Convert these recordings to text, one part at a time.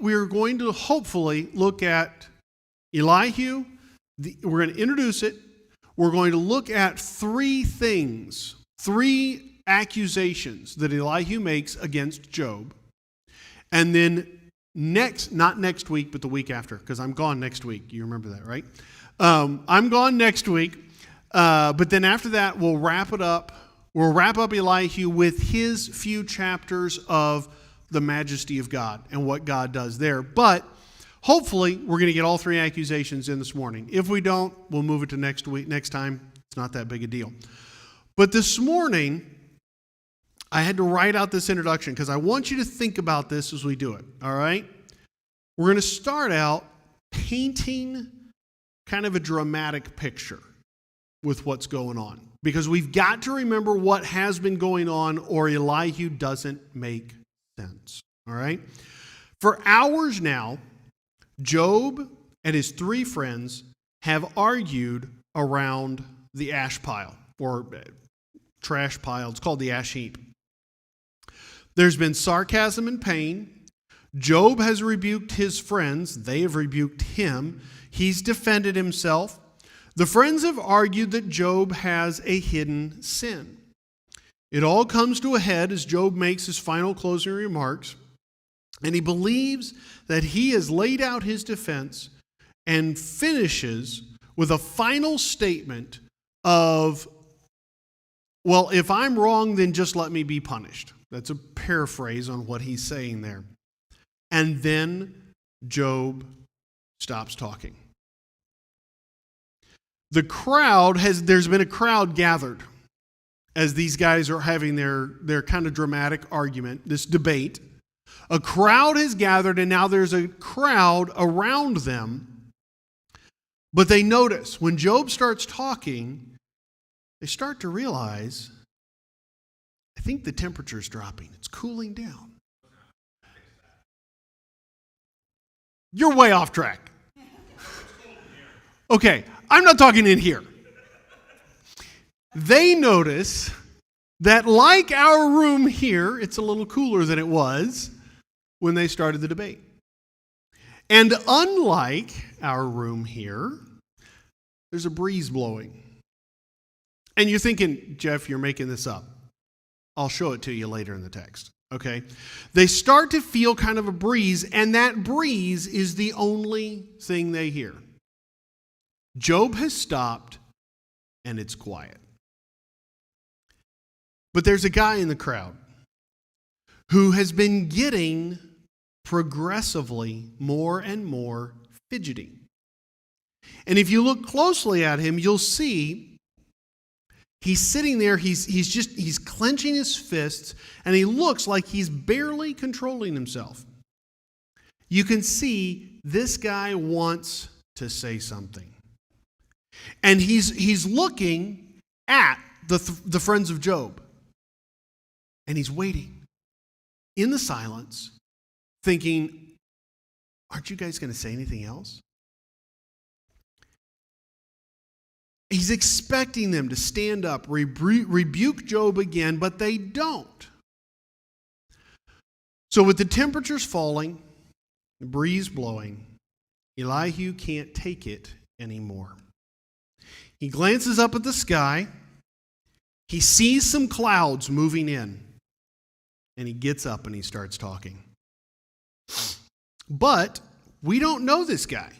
We're going to hopefully look at Elihu. We're going to introduce it. We're going to look at three accusations that Elihu makes against Job. And then not next week, but the week after, because I'm gone next week. You remember that, right? I'm gone next week. But then after that, we'll wrap it up. We'll wrap up Elihu with his few chapters of the majesty of God and what God does there. But hopefully, we're going to get all three accusations in this morning. If we don't, we'll move it to next week. Next time, it's not that big a deal. But this morning, I had to write out this introduction because I want you to think about this as we do it. All right? We're going to start out painting kind of a dramatic picture with what's going on. Because we've got to remember what has been going on, or Elihu doesn't make sense. All right? For hours now, Job and his three friends have argued around the ash pile, or trash pile. It's called the ash heap. There's been sarcasm and pain. Job has rebuked his friends. They have rebuked him. He's defended himself. The friends have argued that Job has a hidden sin. It all comes to a head as Job makes his final closing remarks, and he believes that he has laid out his defense and finishes with a final statement of, well, if I'm wrong, then just let me be punished. That's a paraphrase on what he's saying there. And then Job stops talking. There's been a crowd gathered as these guys are having their kind of dramatic argument, this debate. A crowd has gathered, and now there's a crowd around them. But they notice when Job starts talking, they start to realize, I think the temperature's dropping. It's cooling down. You're way off track. Okay, I'm not talking in here. They notice that like our room here, it's a little cooler than it was when they started the debate. And unlike our room here, there's a breeze blowing. And you're thinking, Jeff, you're making this up. I'll show it to you later in the text. Okay? They start to feel kind of a breeze, and that breeze is the only thing they hear. Job has stopped, and it's quiet. But there's a guy in the crowd who has been getting progressively more and more fidgety. And if you look closely at him, you'll see he's sitting there, he's clenching his fists, and he looks like he's barely controlling himself. You can see this guy wants to say something. And he's looking at the friends of Job. And he's waiting in the silence, thinking, aren't you guys going to say anything else? He's expecting them to stand up, rebuke Job again, but they don't. So with the temperatures falling, the breeze blowing, Elihu can't take it anymore. He glances up at the sky. He sees some clouds moving in. And he gets up and he starts talking. But we don't know this guy.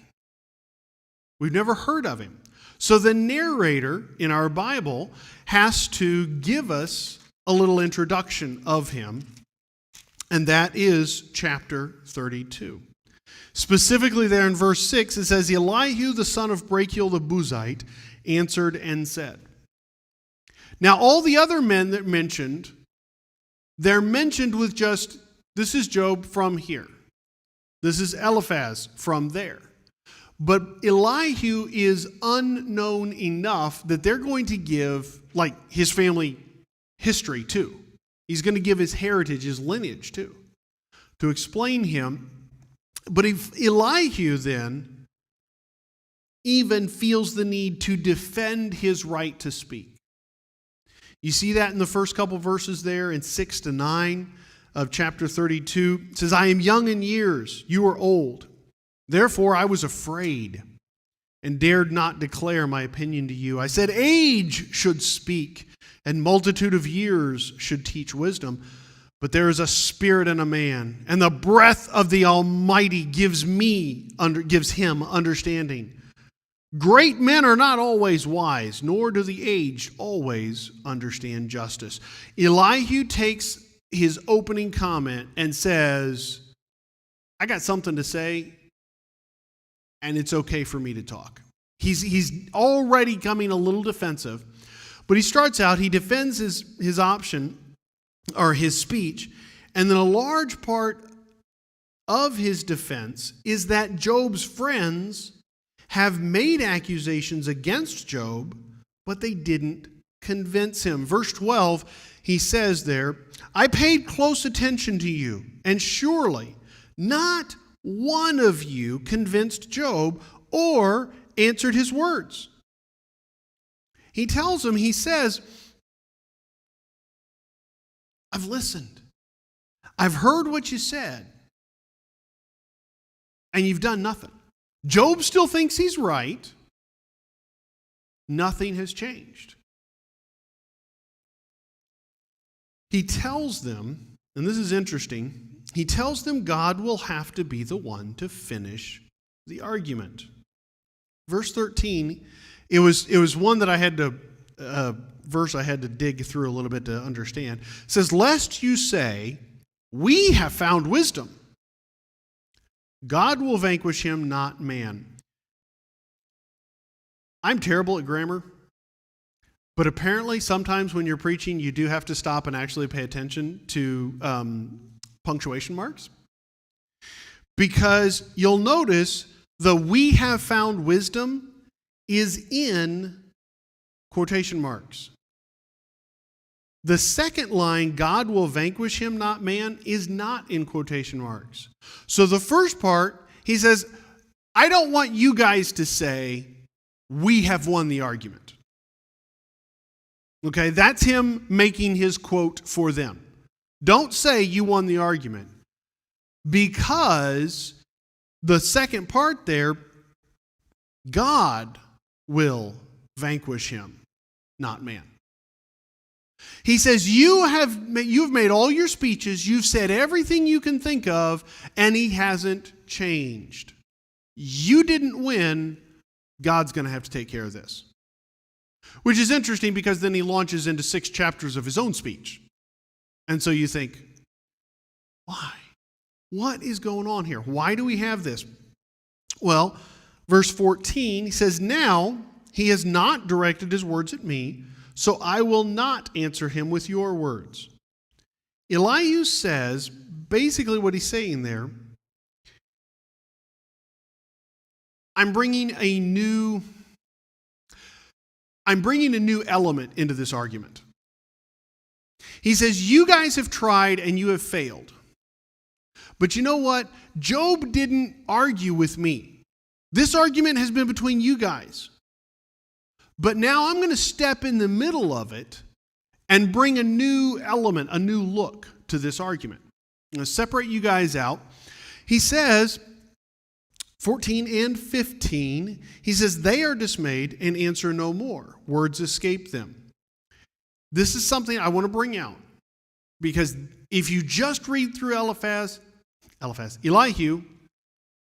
We've never heard of him. So the narrator in our Bible has to give us a little introduction of him. And that is chapter 32. Specifically there in verse 6, it says, Elihu, the son of Brachiel the Buzite, answered and said. Now all the other men that mentioned, they're mentioned with just, this is Job from here. This is Eliphaz from there. But Elihu is unknown enough that they're going to give, like, his family history too. He's going to give his heritage, his lineage too, to explain him. But if Elihu then even feels the need to defend his right to speak. You see that in the first couple verses there in 6 to 9. of chapter 32. It says, I am young in years, you are old. Therefore I was afraid and dared not declare my opinion to you. I said, age should speak, and multitude of years should teach wisdom. But there is a spirit in a man, and the breath of the Almighty gives him understanding. Great men are not always wise, nor do the aged always understand justice. Elihu takes his opening comment and says, I got something to say, and it's okay for me to talk. He's already coming a little defensive, but he starts out, he defends his option, or his speech, and then a large part of his defense is that Job's friends have made accusations against Job, but they didn't convince him. Verse 12, he says there, I paid close attention to you, and surely not one of you convinced Job or answered his words. He tells him, he says, I've listened. I've heard what you said. And you've done nothing. Job still thinks he's right. Nothing has changed. He tells them, and this is interesting, he tells them God will have to be the one to finish the argument. Verse 13, it was one that I had to verse I had to dig through a little bit to understand. It says, lest you say, we have found wisdom. God will vanquish him, not man. I'm terrible at grammar, but apparently sometimes when you're preaching, you do have to stop and actually pay attention to punctuation marks. Because you'll notice the we have found wisdom is in quotation marks. The second line, God will vanquish him, not man, is not in quotation marks. So the first part, he says, I don't want you guys to say, we have won the argument. Okay, that's him making his quote for them. Don't say you won the argument, because the second part there, God will vanquish him, not man. He says, you've made all your speeches, you've said everything you can think of, and he hasn't changed. You didn't win, God's going to have to take care of this. Which is interesting because then he launches into 6 chapters of his own speech. And so you think, why? What is going on here? Why do we have this? Well, verse 14, he says, now he has not directed his words at me, so I will not answer him with your words. Elihu says, basically what he's saying there, I'm bringing a new element into this argument. He says, you guys have tried and you have failed. But you know what? Job didn't argue with me. This argument has been between you guys. But now I'm going to step in the middle of it and bring a new element, a new look to this argument. I'm going to separate you guys out. He says, 14 and 15, he says, they are dismayed and answer no more. Words escape them. This is something I want to bring out, because if you just read through Elihu,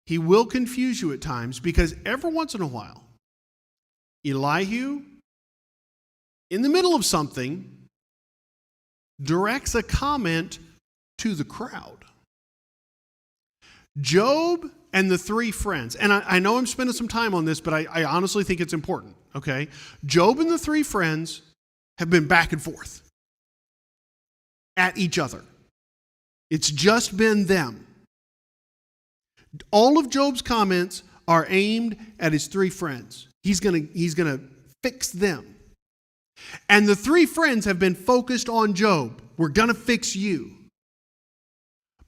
he will confuse you at times, because every once in a while, Elihu, in the middle of something, directs a comment to the crowd. Job and the 3 friends, and I know I'm spending some time on this, but I honestly think it's important, okay? Job and the 3 friends have been back and forth at each other. It's just been them. All of Job's comments are aimed at his 3 friends. He's gonna fix them. And the 3 friends have been focused on Job. We're gonna fix you.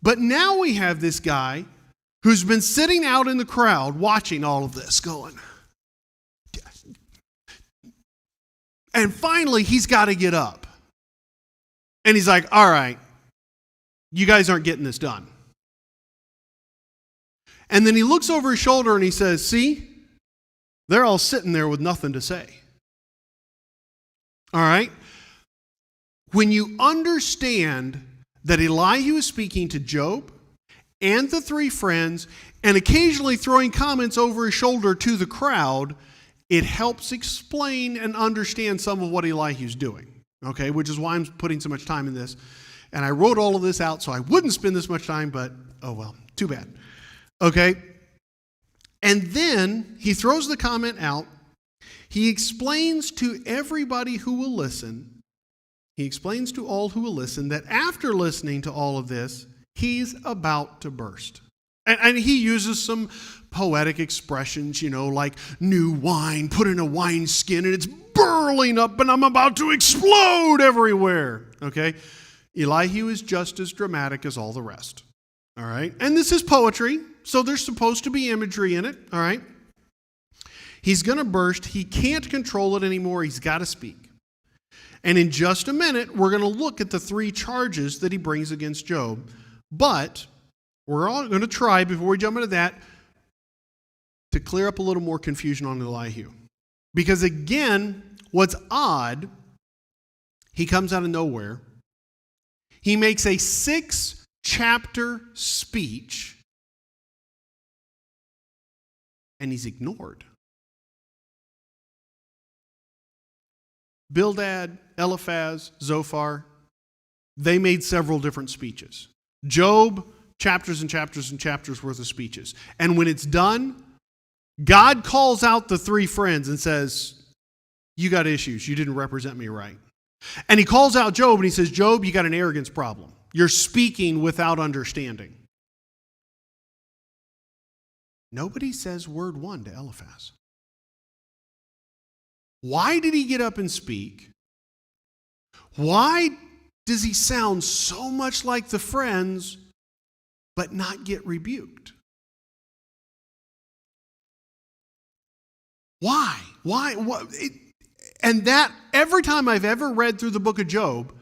But now we have this guy who's been sitting out in the crowd watching all of this going. And finally he's got to get up. And he's like, all right, you guys aren't getting this done. And then he looks over his shoulder and he says, see, they're all sitting there with nothing to say. All right? When you understand that Elihu is speaking to Job and the three friends and occasionally throwing comments over his shoulder to the crowd, it helps explain and understand some of what Elihu's doing. Okay? Which is why I'm putting so much time in this. And I wrote all of this out so I wouldn't spend this much time, but oh well, too bad. Okay? And then he throws the comment out. He explains to everybody who will listen, he explains to all who will listen that after listening to all of this, he's about to burst. And he uses some poetic expressions, like new wine put in a wineskin and it's burling up and I'm about to explode everywhere. Okay? Elihu is just as dramatic as all the rest. All right? And this is poetry, so there's supposed to be imagery in it. All right? He's going to burst. He can't control it anymore. He's got to speak. And in just a minute, we're going to look at the three charges that he brings against Job. But we're all going to try, before we jump into that, to clear up a little more confusion on Elihu. Because again, what's odd, he comes out of nowhere. He makes a 6-chapter speech, and he's ignored. Bildad, Eliphaz, Zophar, they made several different speeches. Job, chapters and chapters and chapters worth of speeches. And when it's done, God calls out the three friends and says, you got issues. You didn't represent me right. And he calls out Job and he says, Job, you got an arrogance problem. You're speaking without understanding. Nobody says word one to Eliphaz. Why did he get up and speak? Why does he sound so much like the friends but not get rebuked? Why? And that, every time I've ever read through the book of Job,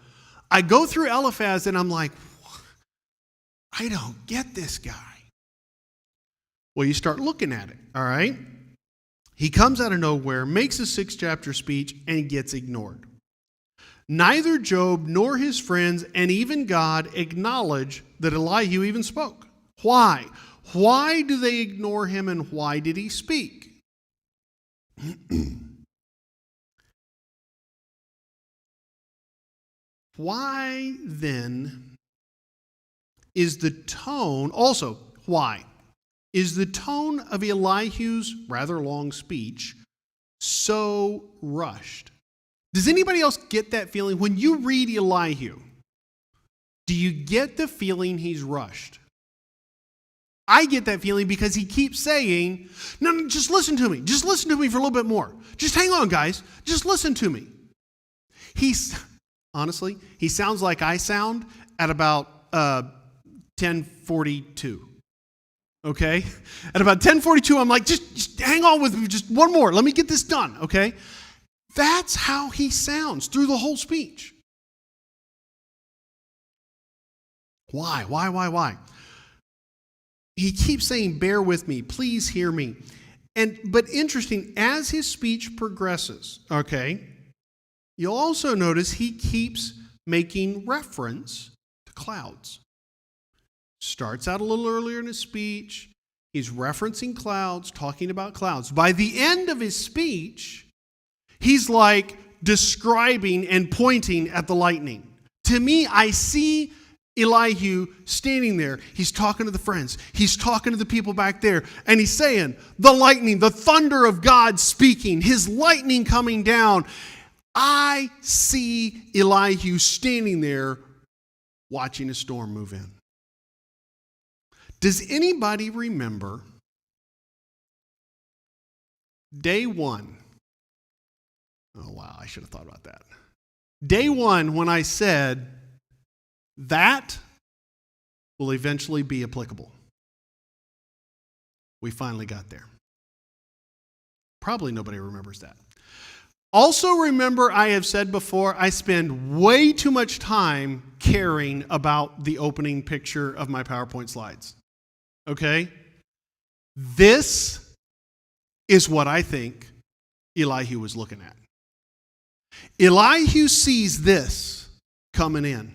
I go through Eliphaz and I'm like, I don't get this guy. Well, you start looking at it, all right? He comes out of nowhere, makes a 6-chapter speech, and gets ignored. Neither Job nor his friends and even God acknowledge that Elihu even spoke. Why? Why do they ignore him, and why did he speak? Why then is the tone, also, why is the tone of Elihu's rather long speech so rushed? Does anybody else get that feeling? When you read Elihu, do you get the feeling he's rushed? I get that feeling because he keeps saying, no, just listen to me. Just listen to me for a little bit more. Just hang on, guys. Just listen to me. Honestly, he sounds like I sound at about 10:42. Okay? At about 10:42, I'm like, just hang on with me, just one more. Let me get this done, okay? That's how he sounds through the whole speech. Why? He keeps saying, bear with me, please hear me. But interesting, as his speech progresses, okay, you'll also notice he keeps making reference to clouds. Starts out a little earlier in his speech. He's referencing clouds, talking about clouds. By the end of his speech, he's like describing and pointing at the lightning. To me, I see Elihu standing there. He's talking to the friends. He's talking to the people back there. And he's saying, the lightning, the thunder of God speaking, his lightning coming down. I see Elihu standing there watching a storm move in. Does anybody remember day one? Oh, wow, I should have thought about that. Day one, when I said, that will eventually be applicable. We finally got there. Probably nobody remembers that. Also remember, I have said before, I spend way too much time caring about the opening picture of my PowerPoint slides. Okay? This is what I think Elihu was looking at. Elihu sees this coming in,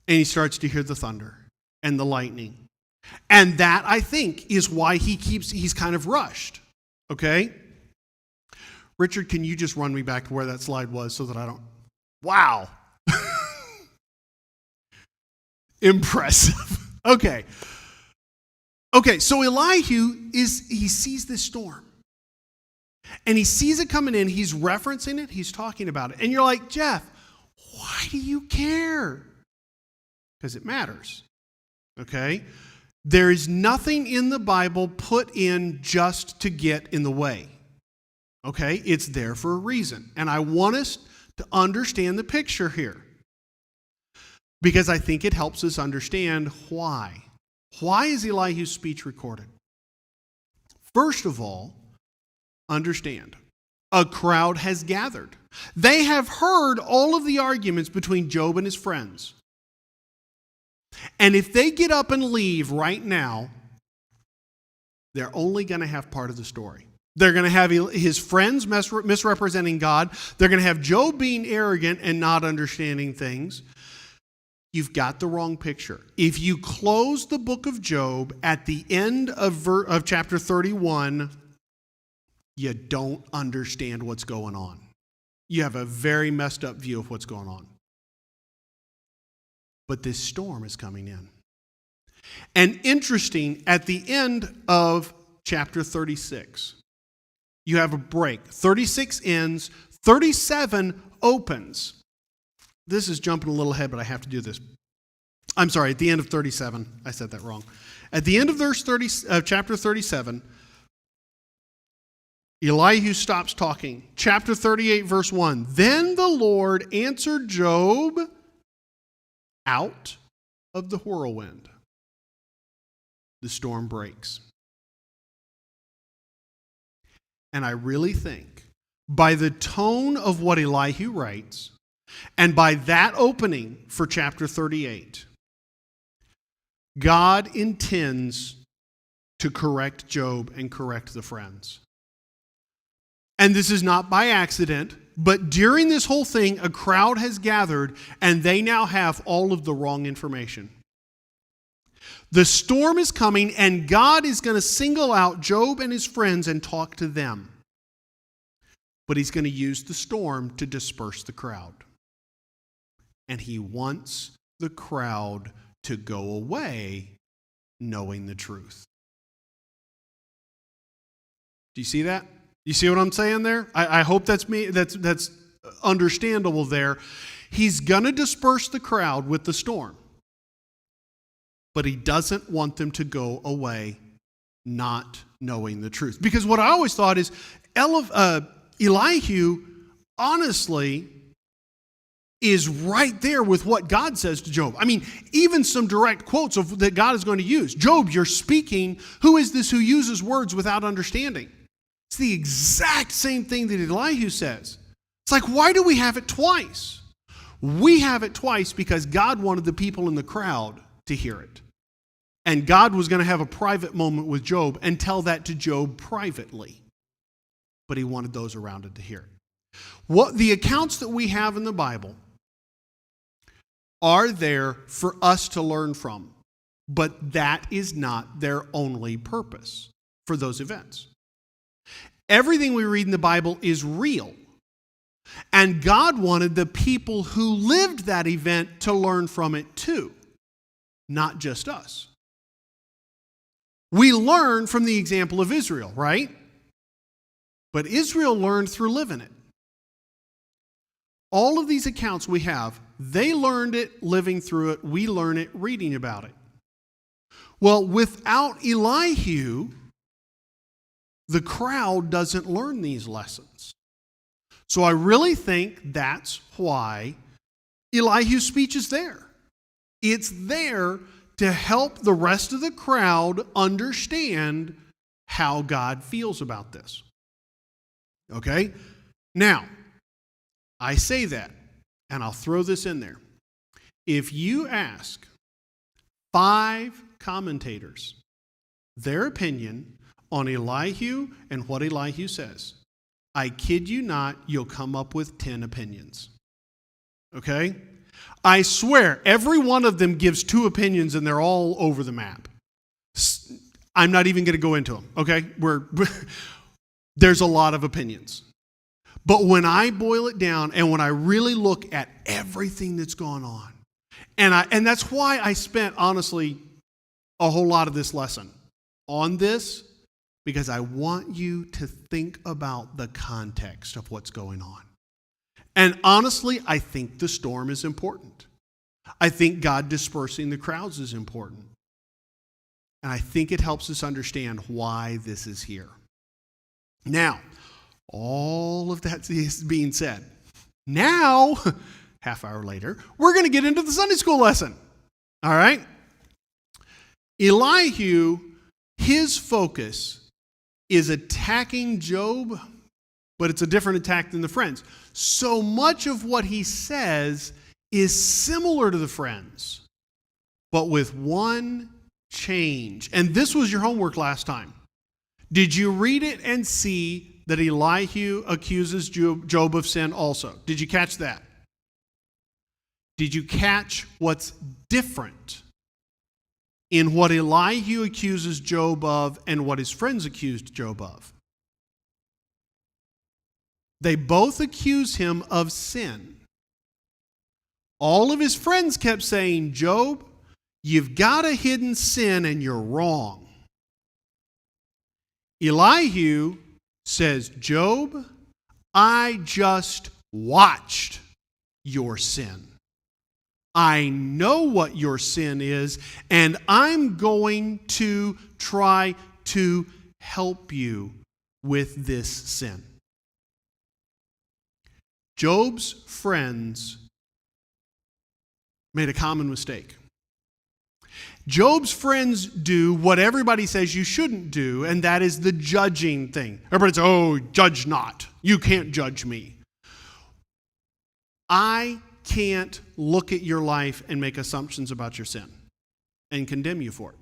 and he starts to hear the thunder and the lightning. And that, I think, is why he's kind of rushed. Okay? Richard, can you just run me back to where that slide was so that I don't... Wow. Impressive. Okay. Okay, so Elihu he sees this storm. And he sees it coming in, he's referencing it, he's talking about it. And you're like, Jeff, why do you care? Because it matters. Okay? There is nothing in the Bible put in just to get in the way. Okay? It's there for a reason. And I want us to understand the picture here. Because I think it helps us understand why. Why is Elihu's speech recorded? First of all, understand, a crowd has gathered. They have heard all of the arguments between Job and his friends. And if they get up and leave right now, they're only going to have part of the story. They're going to have his friends misrepresenting God. They're going to have Job being arrogant and not understanding things. You've got the wrong picture. If you close the book of Job at the end of chapter 31, you don't understand what's going on. You have a very messed up view of what's going on. But this storm is coming in. And interesting, at the end of chapter 36, you have a break. 36 ends, 37 opens. This is jumping a little ahead, but I have to do this. I'm sorry, at the end of 37. I said that wrong. At the end of chapter 37, Elihu stops talking. Chapter 38, verse 1. Then the Lord answered Job out of the whirlwind. The storm breaks. And I really think, by the tone of what Elihu writes, and by that opening for chapter 38, God intends to correct Job and correct the friends. And this is not by accident, but during this whole thing, a crowd has gathered, and they now have all of the wrong information. The storm is coming, and God is going to single out Job and his friends and talk to them. But he's going to use the storm to disperse the crowd. And he wants the crowd to go away knowing the truth. Do you see that? You see what I'm saying there? I hope that's understandable there. He's going to disperse the crowd with the storm. But he doesn't want them to go away not knowing the truth. Because what I always thought is Elihu, honestly, is right there with what God says to Job. I mean, even some direct quotes that God is going to use. Job, you're speaking. Who is this who uses words without understanding? It's the exact same thing that Elihu says. It's like, why do we have it twice? We have it twice because God wanted the people in the crowd to hear it. And God was going to have a private moment with Job and tell that to Job privately. But he wanted those around it to hear it. What the accounts that we have in the Bible are there for us to learn from. But that is not their only purpose for those events. Everything we read in the Bible is real. And God wanted the people who lived that event to learn from it too, not just us. We learn from the example of Israel, right? But Israel learned through living it. All of these accounts we have, they learned it living through it. We learn it reading about it. Well, without Elihu, the crowd doesn't learn these lessons. So I really think that's why Elihu's speech is there. It's there to help the rest of the crowd understand how God feels about this. Okay? Now, I say that, and I'll throw this in there. If you ask 5 commentators their opinion on Elihu and what Elihu says, I kid you not, you'll come up with 10 opinions. Okay? I swear, every one of them gives 2 opinions and they're all over the map. I'm not even going to go into them, okay? There's a lot of opinions. But when I boil it down and when I really look at everything that's gone on, and that's why I spent, honestly, a whole lot of this lesson on this, because I want you to think about the context of what's going on. And honestly, I think the storm is important. I think God dispersing the crowds is important. And I think it helps us understand why this is here. Now, all of that is being said. Now, half hour later, we're going to get into the Sunday school lesson. All right? Elihu, his focus is attacking Job, but it's a different attack than the friends. So much of what he says is similar to the friends, but with one change. And this was your homework last time. Did you read it and see that Elihu accuses Job of sin also? Did you catch that? Did you catch what's different in what Elihu accuses Job of and what his friends accused Job of? They both accuse him of sin. All of his friends kept saying, Job, you've got a hidden sin and you're wrong. Elihu says, Job, I just watched your sin. I know what your sin is, and I'm going to try to help you with this sin. Job's friends made a common mistake. Job's friends do what everybody says you shouldn't do, and that is the judging thing. Everybody says, oh, judge not. You can't judge me. I can't look at your life and make assumptions about your sin and condemn you for it.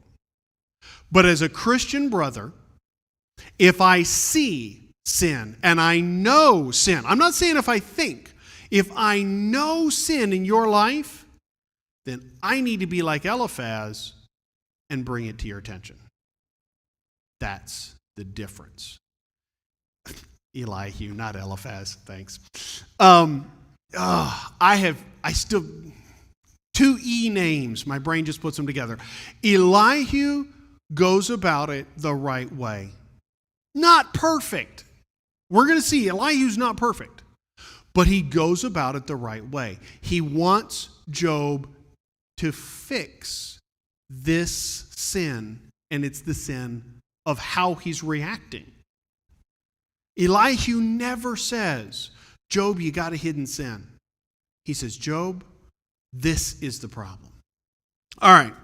But as a Christian brother, if I see sin and I know sin, I'm not saying if I think, if I know sin in your life, then I need to be like Eliphaz and bring it to your attention. That's the difference. Elihu, not Eliphaz, thanks. I still, 2 E names, my brain just puts them together. Elihu goes about it the right way. Not perfect. We're going to see Elihu's not perfect, but he goes about it the right way. He wants Job to fix this sin, and it's the sin of how he's reacting. Elihu never says, Job, you got a hidden sin. He says, Job, this is the problem. All right.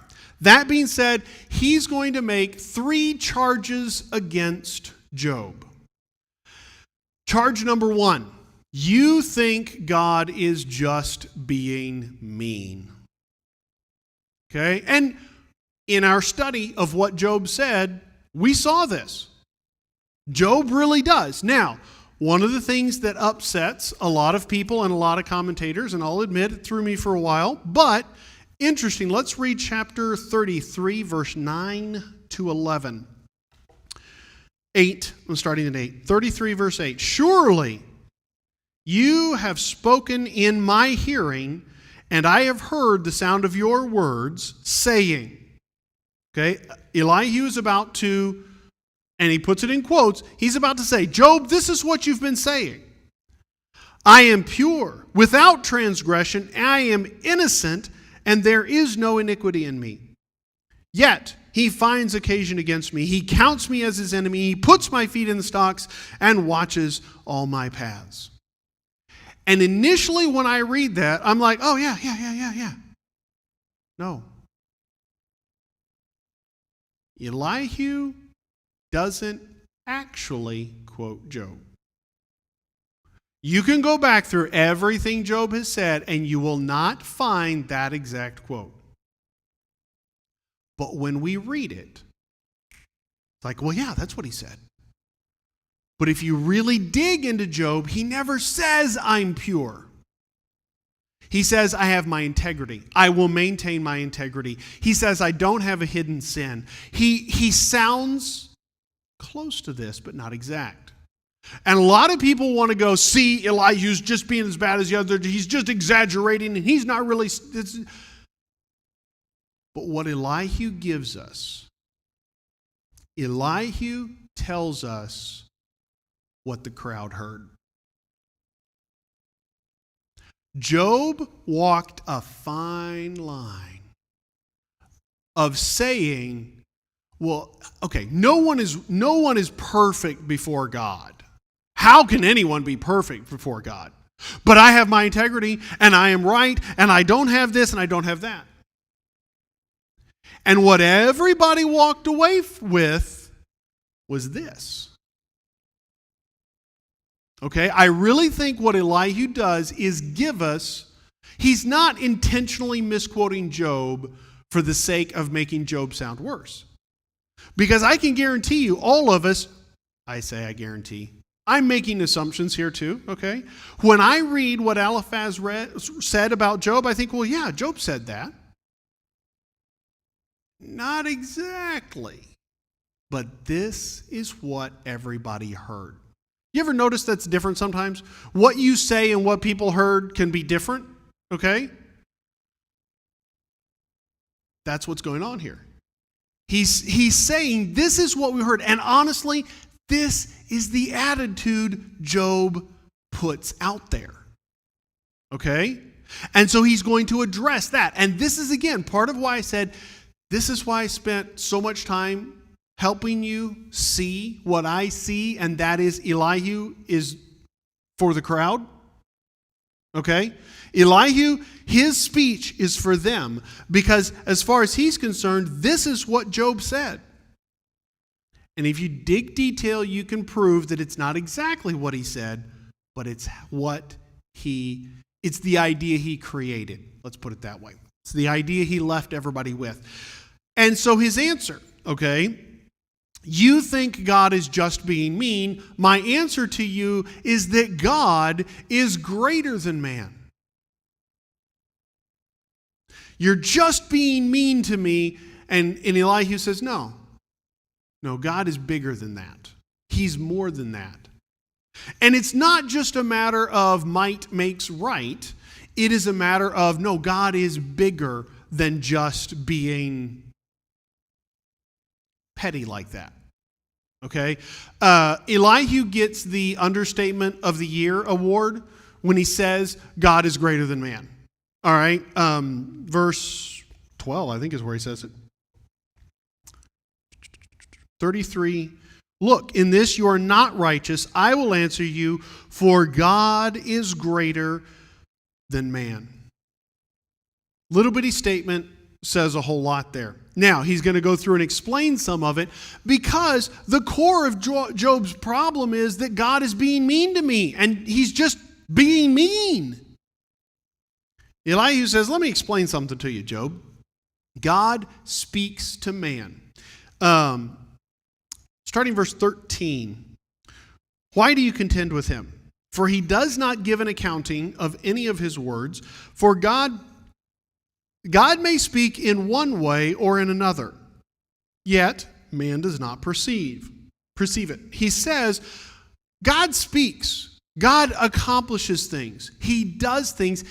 That being said, he's going to make 3 charges against Job. Charge number 1, you think God is just being mean. Okay? And in our study of what Job said, we saw this. Job really does. Now, one of the things that upsets a lot of people and a lot of commentators, and I'll admit it threw me for a while, but interesting. Let's read chapter 33, verse 9 to 11. 8, I'm starting at 8. 33, verse 8. Surely you have spoken in my hearing, and I have heard the sound of your words, saying. Okay, Elihu is about to, and he puts it in quotes, he's about to say, Job, this is what you've been saying. I am pure, without transgression, I am innocent, and there is no iniquity in me. Yet he finds occasion against me. He counts me as his enemy. He puts my feet in the stocks and watches all my paths. And initially when I read that, I'm like, oh yeah. No. Elihu doesn't actually quote Job. You can go back through everything Job has said, and you will not find that exact quote. But when we read it, it's like, well, yeah, that's what he said. But if you really dig into Job, he never says, I'm pure. He says, I have my integrity. I will maintain my integrity. He says, I don't have a hidden sin. He sounds close to this, but not exact. And a lot of people want to go, see, Elihu's just being as bad as the other. He's just exaggerating, and he's not really. But what Elihu gives us, Elihu tells us what the crowd heard. Job walked a fine line of saying, well, okay, no one is perfect before God. How can anyone be perfect before God? But I have my integrity, and I am right, and I don't have this, and I don't have that. And what everybody walked away with was this. Okay, I really think what Elihu does is give us, he's not intentionally misquoting Job for the sake of making Job sound worse. Because I can guarantee you, all of us, I guarantee, I'm making assumptions here too, okay? When I read what Eliphaz said about Job, I think, well, yeah, Job said that. Not exactly. But this is what everybody heard. You ever notice that's different sometimes? What you say and what people heard can be different, okay? That's what's going on here. He's saying this is what we heard. And honestly, this is the attitude Job puts out there. Okay? And so he's going to address that. And this is, again, part of why I said, this is why I spent so much time helping you see what I see, and that is Elihu is for the crowd. Okay? Elihu, his speech is for them because as far as he's concerned, this is what Job said. And if you dig detail, you can prove that it's not exactly what he said, but it's it's the idea he created. Let's put it that way. It's the idea he left everybody with. And so his answer, okay, you think God is just being mean. My answer to you is that God is greater than man. You're just being mean to me. And Elihu says, no, God is bigger than that. He's more than that. And it's not just a matter of might makes right. It is a matter of, no, God is bigger than just being petty like that. Okay? Elihu gets the Understatement of the Year award when he says God is greater than man. All right? Verse 12, I think, is where he says it. 33, look, in this you are not righteous. I will answer you, for God is greater than man. Little bitty statement says a whole lot there. Now, he's going to go through and explain some of it because the core of Job's problem is that God is being mean to me, and he's just being mean. Elihu says, let me explain something to you, Job. God speaks to man. Starting verse 13. Why do you contend with him? For he does not give an accounting of any of his words. For God may speak in one way or in another, yet man does not perceive it. He says, God speaks. God accomplishes things. He does things.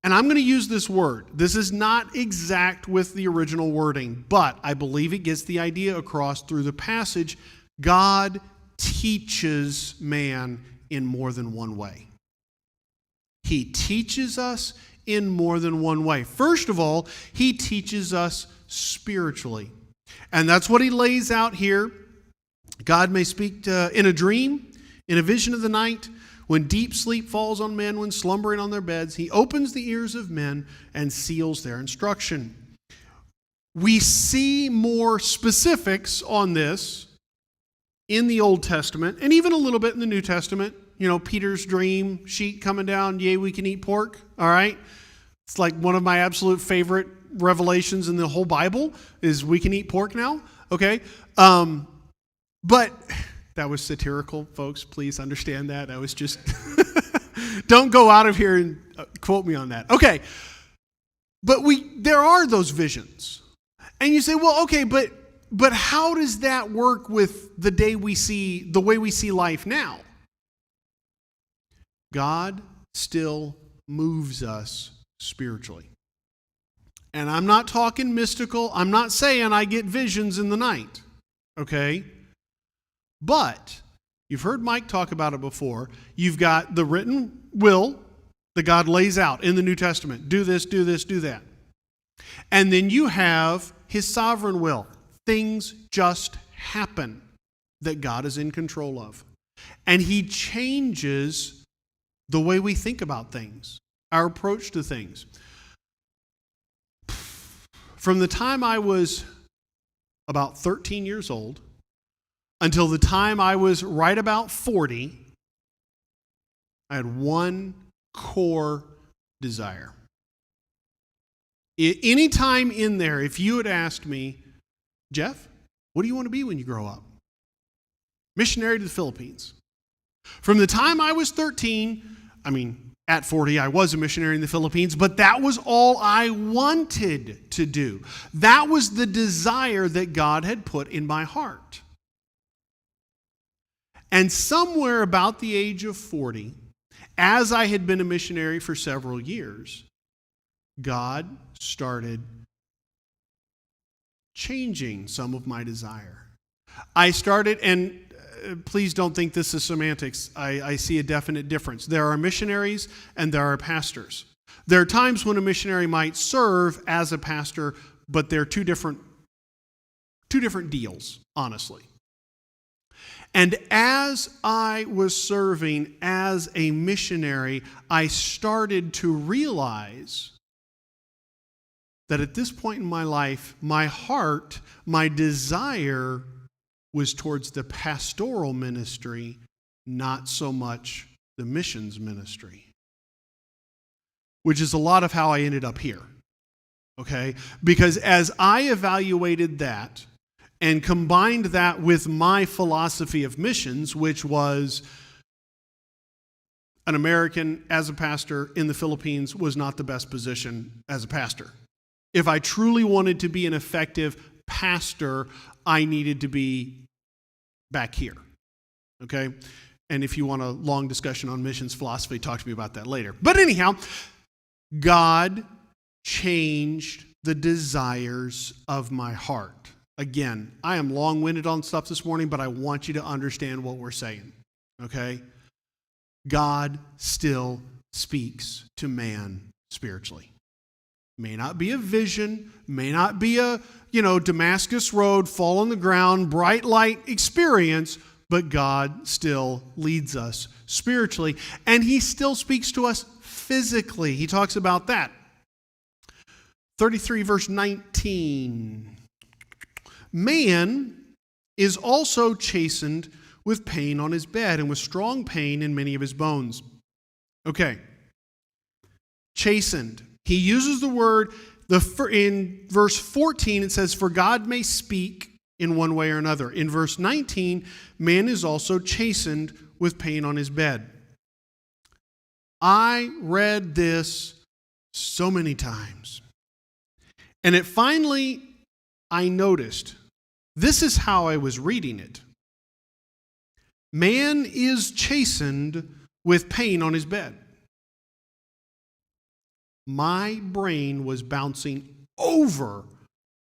And I'm going to use this word. This is not exact with the original wording, but I believe it gets the idea across through the passage. God teaches man in more than one way. He teaches us in more than one way. First of all, he teaches us spiritually. And that's what he lays out here. God may speak in a dream, in a vision of the night, when deep sleep falls on men, when slumbering on their beds. He opens the ears of men and seals their instruction. We see more specifics on this in the Old Testament, and even a little bit in the New Testament. You know, Peter's dream sheet coming down, yay, we can eat pork, all right? It's like one of my absolute favorite revelations in the whole Bible is we can eat pork now, okay? But that was satirical, folks. Please understand that. That was just, don't go out of here and quote me on that. Okay, but there are those visions. And you say, well, okay, but how does that work with the way we see life now? God still moves us spiritually. And I'm not talking mystical. I'm not saying I get visions in the night, okay? But you've heard Mike talk about it before. You've got the written will that God lays out in the New Testament. Do this, do this, do that. And then you have his sovereign will. Things just happen that God is in control of. And he changes the way we think about things, our approach to things. From the time I was about 13 years old until the time I was right about 40, I had one core desire. Any time in there, if you had asked me, Jeff, what do you want to be when you grow up? Missionary to the Philippines. From the time I was 13, at 40, I was a missionary in the Philippines, but that was all I wanted to do. That was the desire that God had put in my heart. And somewhere about the age of 40, as I had been a missionary for several years, God started changing some of my desire. I started, and please don't think this is semantics. I see a definite difference. There are missionaries and there are pastors. There are times when a missionary might serve as a pastor, but they're two different deals, honestly. And as I was serving as a missionary, I started to realize that at this point in my life, my heart, my desire was towards the pastoral ministry, not so much the missions ministry. Which is a lot of how I ended up here. Okay? Because as I evaluated that and combined that with my philosophy of missions, which was an American as a pastor in the Philippines was not the best position as a pastor. If I truly wanted to be an effective pastor, I needed to be back here, okay? And if you want a long discussion on missions philosophy, talk to me about that later. But anyhow, God changed the desires of my heart. Again, I am long-winded on stuff this morning, but I want you to understand what we're saying, okay? God still speaks to man spiritually. May not be a vision, may not be a, Damascus Road, fall on the ground, bright light experience, but God still leads us spiritually. And he still speaks to us physically. He talks about that. 33 verse 19. Man is also chastened with pain on his bed and with strong pain in many of his bones. Okay. Chastened. He uses the word, in verse 14 it says, for God may speak in one way or another. In verse 19, man is also chastened with pain on his bed. I read this so many times. And I noticed, this is how I was reading it. Man is chastened with pain on his bed. My brain was bouncing over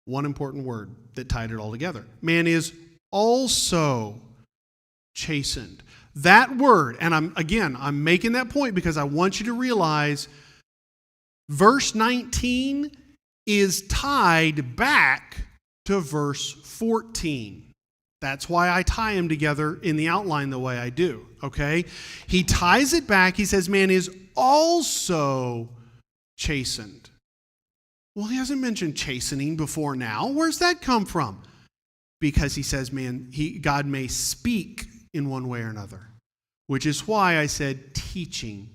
one important word that tied it all together. Man is also chastened. That word, and I'm making that point because I want you to realize verse 19 is tied back to verse 14. That's why I tie them together in the outline the way I do, okay? He ties it back. He says man is also chastened. Well, he hasn't mentioned chastening before now. Where's that come from? because he says, man, God may speak in one way or another, which is why I said teaching.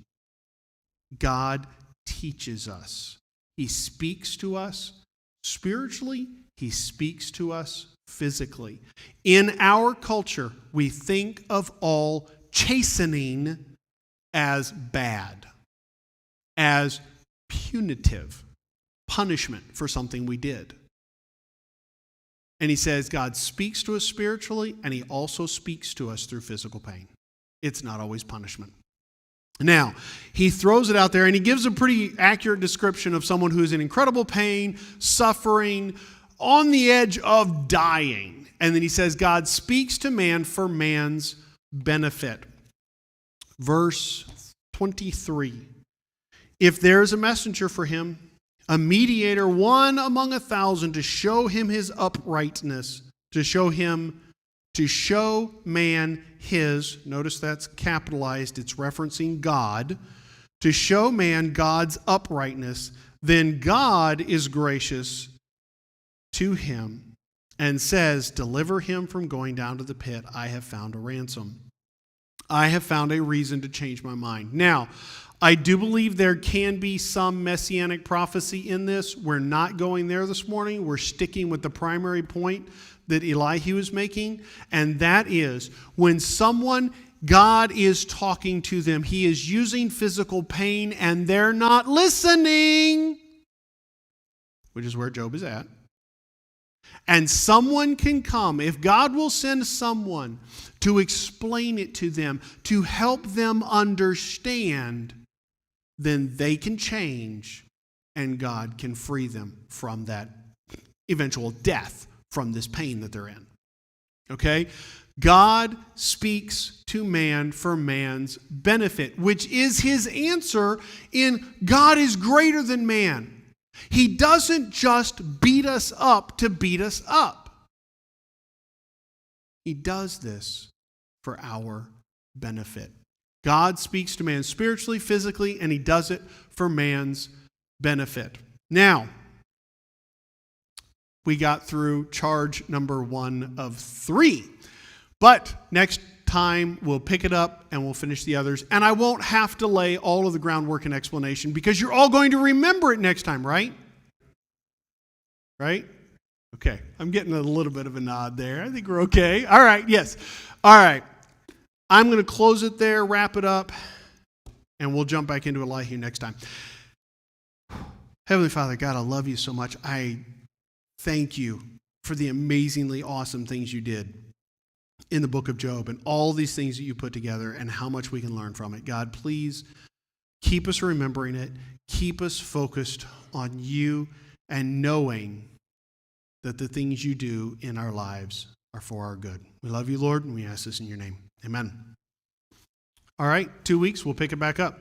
God teaches us. He speaks to us spiritually. He speaks to us physically. In our culture, we think of all chastening as bad, as punitive punishment for something we did. And he says God speaks to us spiritually, and he also speaks to us through physical pain. It's not always punishment. Now, he throws it out there, and he gives a pretty accurate description of someone who is in incredible pain, suffering, on the edge of dying. And then he says God speaks to man for man's benefit. Verse 23. If there is a messenger for him, a mediator, one among 1,000, to show him his uprightness, to show man his, notice that's capitalized, it's referencing God, to show man God's uprightness, then God is gracious to him and says, deliver him from going down to the pit. I have found a ransom. I have found a reason to change my mind. Now, I do believe there can be some messianic prophecy in this. We're not going there this morning. We're sticking with the primary point that Elihu is making, and that is when God is talking to them, he is using physical pain, and they're not listening, which is where Job is at. And someone can come, if God will send someone to explain it to them, to help them understand, then they can change and God can free them from that eventual death, from this pain that they're in. Okay? God speaks to man for man's benefit, which is his answer in God is greater than man. He doesn't just beat us up to beat us up. He does this for our benefit. God speaks to man spiritually, physically, and he does it for man's benefit. Now, we got through charge number 1 of 3. But next time we'll pick it up and we'll finish the others. And I won't have to lay all of the groundwork and explanation because you're all going to remember it next time, right? Right? Okay. I'm getting a little bit of a nod there. I think we're okay. All right. Yes. All right. I'm going to close it there, wrap it up, and we'll jump back into Elihu next time. Heavenly Father, God, I love you so much. I thank you for the amazingly awesome things you did in the book of Job and all these things that you put together and how much we can learn from it. God, please keep us remembering it. Keep us focused on you and knowing that the things you do in our lives are for our good. We love you, Lord, and we ask this in your name. Amen. All right, 2 weeks, we'll pick it back up.